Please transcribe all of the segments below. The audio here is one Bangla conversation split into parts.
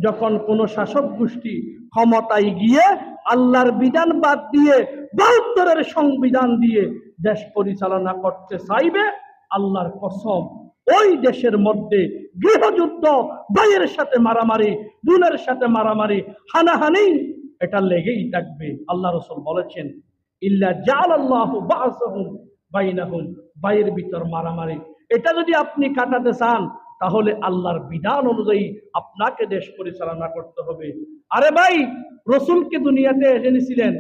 যখন কোন শাসক গোষ্ঠী ক্ষমতায় গিয়ে আল্লাহর বিধান বাদ দিয়ে ৭২-এর সংবিধান দিয়ে দেশ পরিচালনা করতে চাইবে, আল্লাহর কসম ওই দেশের মধ্যে গৃহযুদ্ধ, ভাইয়ের সাথে মারামারি, বোনের সাথে মারামারি, হানাহানি এটা লেগেই থাকবে। আল্লাহ রাসূল বলেছেন, ইল্লা জাআলাল্লাহু বা'সাহুম বাইনাহুম, ভাইয়ের ভিতর মারামারি। এটা যদি আপনি কাটাতে চান তাহলে আল্লাহর বিধান অনুযায়ী আপনাকে দেশ পরিচালনা করতে হবে। আরে ভাই, রসুলকে দুনিয়াতে এনেছিলেন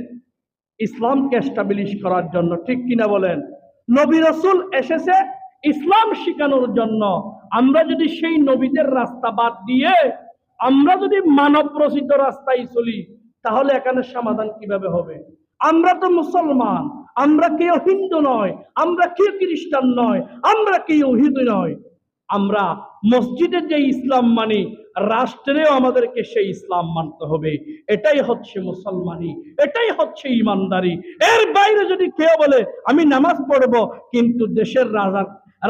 ইসলামকে এস্টাবলিশ করার জন্য, ঠিক কিনা বলেন? নবী রসুল এসেছে ইসলাম শিখানোর জন্য। আমরা যদি সেই নবীদের রাস্তা বাদ দিয়ে আমরা যদি মানব রচিত রাস্তায় চলি তাহলে এখানে সমাধান কিভাবে হবে? আমরা তো মুসলমান, আমরা কেউ হিন্দু নয়, আমরা কেউ খ্রিস্টান নয়, আমরা কেউ ইহুদি নয়। আমরা মসজিদে যে ইসলাম মানি, রাষ্ট্রেও আমাদেরকে সেই ইসলাম মানতে হবে। এটাই হচ্ছে মুসলমানি, এটাই হচ্ছে ইমানদারি। এর বাইরে যদি কেউ বলে আমি নামাজ পড়বো কিন্তু দেশের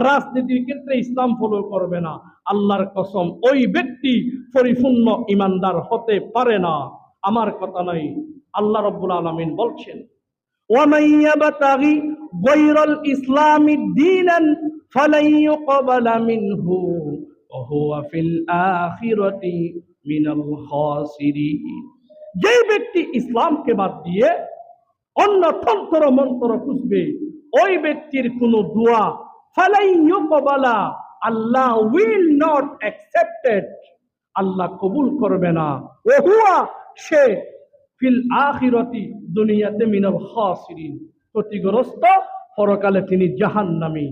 রাজনীতির ক্ষেত্রে ইসলাম ফলো করবে না, আল্লাহর কসম ওই ব্যক্তি পরিপূর্ণ ইমানদার হতে পারে না। আমার কথা নয়, আল্লাহ রাব্বুল আলামিন বলছেন, وَمَن يَبْتَغِ غَيْرَ الْإِسْلَامِ دِينًا فَلَن يُقْبَلَ مِنْهُ وَهُوَ فِي الْآخِرَةِ مِنَ الْخَاسِرِينَ। যে ব্যক্তি ইসলামকে বাদ দিয়ে অন্য তন্ত্র মন্ত্র খুঁজবে, ওই ব্যক্তির কোন দোয়া ফালাই ইউকবালা, আল্লাহ উইল নট অ্যাকসেপ্টেড, আল্লাহ কবুল করবে না। ওহুয়া, সে ফিল আখিরাতি, দুনিয়াতে মিনাল খাসিরিন, ক্ষতিগ্রস্ত, পরকালে তিনি জাহান্নামী।